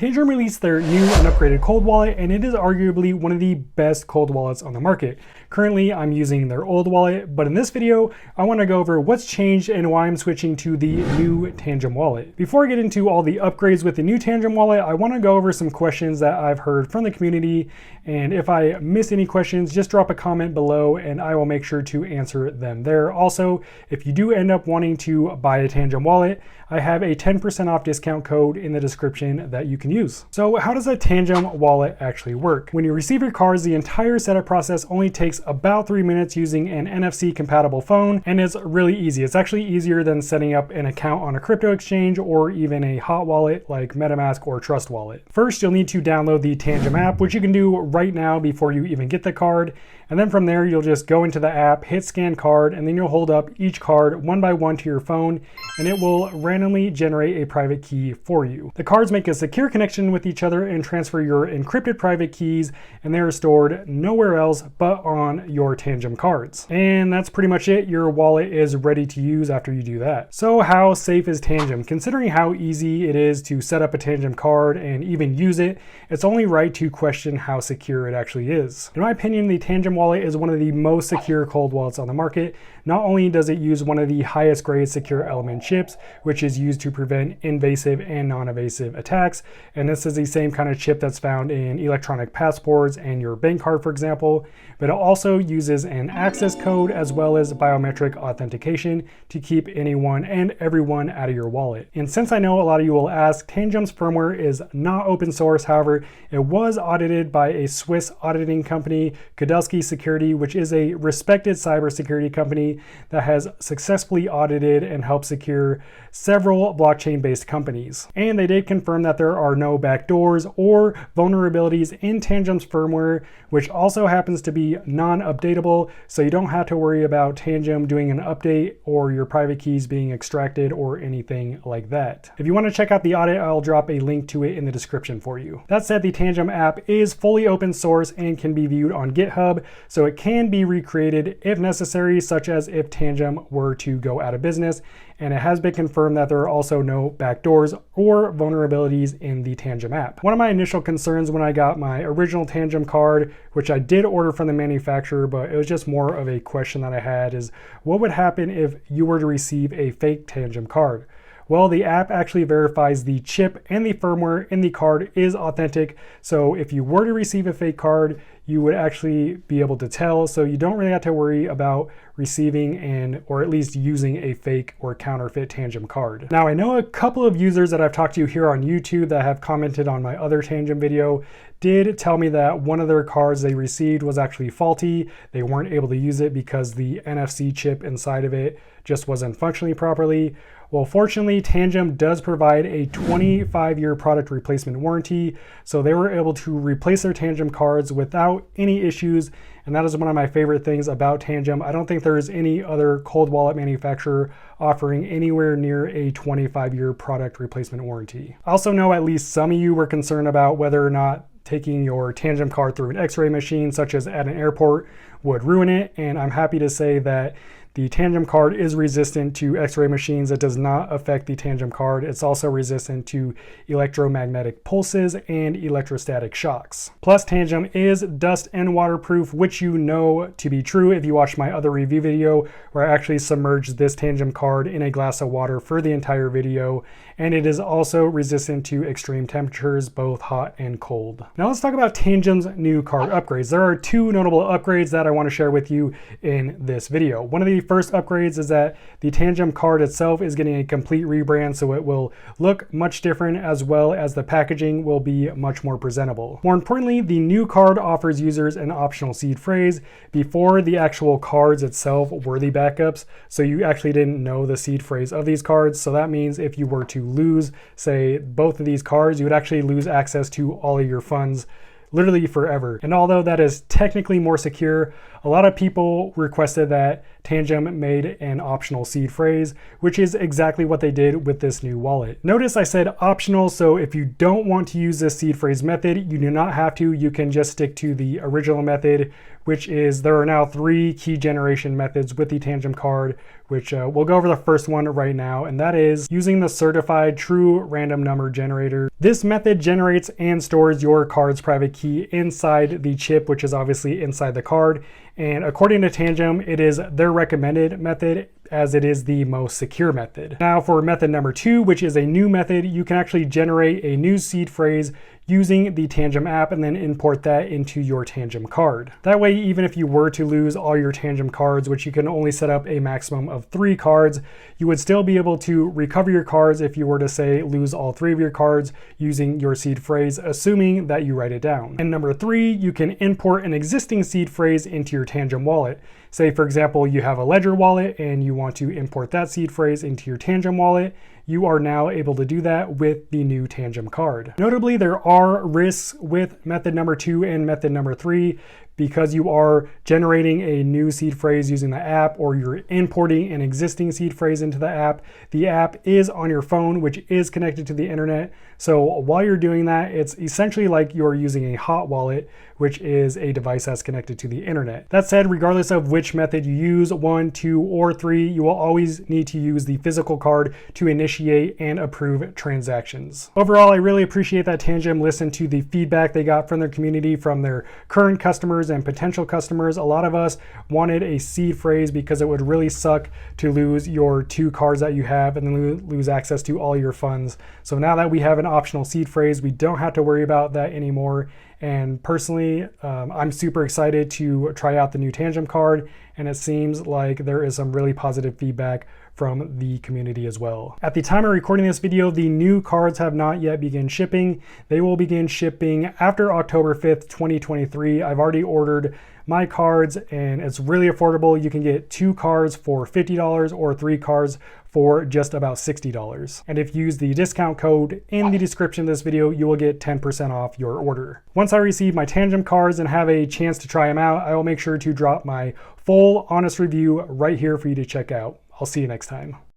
Tagem released their new and upgraded cold wallet, and it is arguably one of the best cold wallets on the market. Currently, I'm using their old wallet, but in this video, I want to go over what's changed and why I'm switching to the new Tangem wallet. Before I get into all the upgrades with the new Tangem wallet, I want to go over some questions that I've heard from the community, and if I miss any questions, just drop a comment below and I will make sure to answer them there. Also, if you do end up wanting to buy a Tangem wallet, I have a 10% off discount code in the description that you can use. So how does a Tangem wallet actually work? When you receive your cards, the entire setup process only takes about 3 minutes using an NFC compatible phone, and it's really easy. It's actually easier than setting up an account on a crypto exchange or even a hot wallet like MetaMask or Trust Wallet. First, you'll need to download the Tangem app, which you can do right now before you even get the card. And then from there, you'll just go into the app, hit scan card, and then you'll hold up each card one by one to your phone, and it will randomly generate a private key for you. The cards make a secure connection with each other and transfer your encrypted private keys, and they are stored nowhere else but on your Tangem cards. And that's pretty much it. Your wallet is ready to use after you do that. So how safe is Tangem? Considering how easy it is to set up a Tangem card and even use it, it's only right to question how secure it actually is. In my opinion, the Tangem wallet is one of the most secure cold wallets on the market. Not only does it use one of the highest grade secure element chips, which is used to prevent invasive and non-invasive attacks, and this is the same kind of chip that's found in electronic passports and your bank card, for example, but it also uses an access code as well as biometric authentication to keep anyone and everyone out of your wallet. And since I know a lot of you will ask, Tangem's firmware is not open source. However, it was audited by a Swiss auditing company, Kudelski Security, which is a respected cybersecurity company that has successfully audited and helped secure several blockchain-based companies. And they did confirm that there are no backdoors or vulnerabilities in Tangem's firmware, which also happens to be non-updatable, so you don't have to worry about Tangem doing an update or your private keys being extracted or anything like that. If you want to check out the audit, I'll drop a link to it in the description for you. That said, the Tangem app is fully open source and can be viewed on GitHub, so it can be recreated if necessary, such as if Tangem were to go out of business. And it has been confirmed that there are also no backdoors or vulnerabilities in the Tangem app. One of my initial concerns when I got my original Tangem card, which I did order from the manufacturer, but it was just more of a question that I had, is what would happen if you were to receive a fake Tangem card? Well, the app actually verifies the chip and the firmware in the card is authentic. So if you were to receive a fake card, you would actually be able to tell. So you don't really have to worry about receiving or at least using a fake or counterfeit Tangem card. Now, I know a couple of users that I've talked to here on YouTube that have commented on my other Tangem video did tell me that one of their cards they received was actually faulty. They weren't able to use it because the NFC chip inside of it just wasn't functioning properly. Well, fortunately, Tangem does provide a 25-year product replacement warranty, so they were able to replace their Tangem cards without any issues, and that is one of my favorite things about Tangem. I don't think there is any other cold wallet manufacturer offering anywhere near a 25-year product replacement warranty. I also know at least some of you were concerned about whether or not taking your Tangem card through an X-ray machine, such as at an airport, would ruin it, and I'm happy to say that the Tangem card is resistant to X-ray machines. It does not affect the Tangem card. It's also resistant to electromagnetic pulses and electrostatic shocks. Plus, Tangem is dust and waterproof, which you know to be true if you watched my other review video where I actually submerged this Tangem card in a glass of water for the entire video. And it is also resistant to extreme temperatures, both hot and cold. Now let's talk about Tangem's new card upgrades. There are two notable upgrades that I want to share with you in this video. One of the first upgrades is that the Tangem card itself is getting a complete rebrand, so it will look much different, as well as the packaging will be much more presentable. More importantly, the new card offers users an optional seed phrase. Before, the actual cards itself were the backups, so you actually didn't know the seed phrase of these cards. So that means if you were to lose, say, both of these cards, you would actually lose access to all of your funds literally forever. And although that is technically more secure, a lot of people requested that Tangem made an optional seed phrase, which is exactly what they did with this new wallet. Notice I said optional, so if you don't want to use this seed phrase method, you do not have to. You can just stick to the original method, which is there are now 3 key generation methods with the Tangem card, which we'll go over the first one right now, and that is using the certified true random number generator. This method generates and stores your card's private key inside the chip, which is obviously inside the card. And according to Tangem, it is their recommended method as it is the most secure method. Now for method number 2, which is a new method, you can actually generate a new seed phrase using the Tangem app and then import that into your Tangem card. That way, even if you were to lose all your Tangem cards, which you can only set up a maximum of 3 cards, you would still be able to recover your cards if you were to, say, lose all 3 of your cards using your seed phrase, assuming that you write it down. And number 3, you can import an existing seed phrase into your Tangem wallet. Say, for example, you have a Ledger wallet and you want to import that seed phrase into your Tangem wallet. You are now able to do that with the new Tangem card. Notably, there are risks with method number 2 and method number 3 because you are generating a new seed phrase using the app or you're importing an existing seed phrase into the app. The app is on your phone, which is connected to the internet. So while you're doing that, it's essentially like you're using a hot wallet, which is a device that's connected to the internet. That said, regardless of which method you use, 1, 2, or 3, you will always need to use the physical card to initiate and approve transactions. Overall, I really appreciate that Tangem listened to the feedback they got from their community, from their current customers and potential customers. A lot of us wanted a seed phrase because it would really suck to lose your 2 cards that you have and then lose access to all your funds. So now that we have an optional seed phrase, we don't have to worry about that anymore. And personally, I'm super excited to try out the new Tangem card, and it seems like there is some really positive feedback from the community as well. At the time of recording this video, the new cards have not yet begun shipping. They will begin shipping after October 5th, 2023. I've already ordered my cards and it's really affordable. You can get 2 cards for $50 or 3 cards for just about $60. And if you use the discount code in the description of this video, you will get 10% off your order. Once I receive my Tangem cards and have a chance to try them out, I will make sure to drop my full honest review right here for you to check out. I'll see you next time.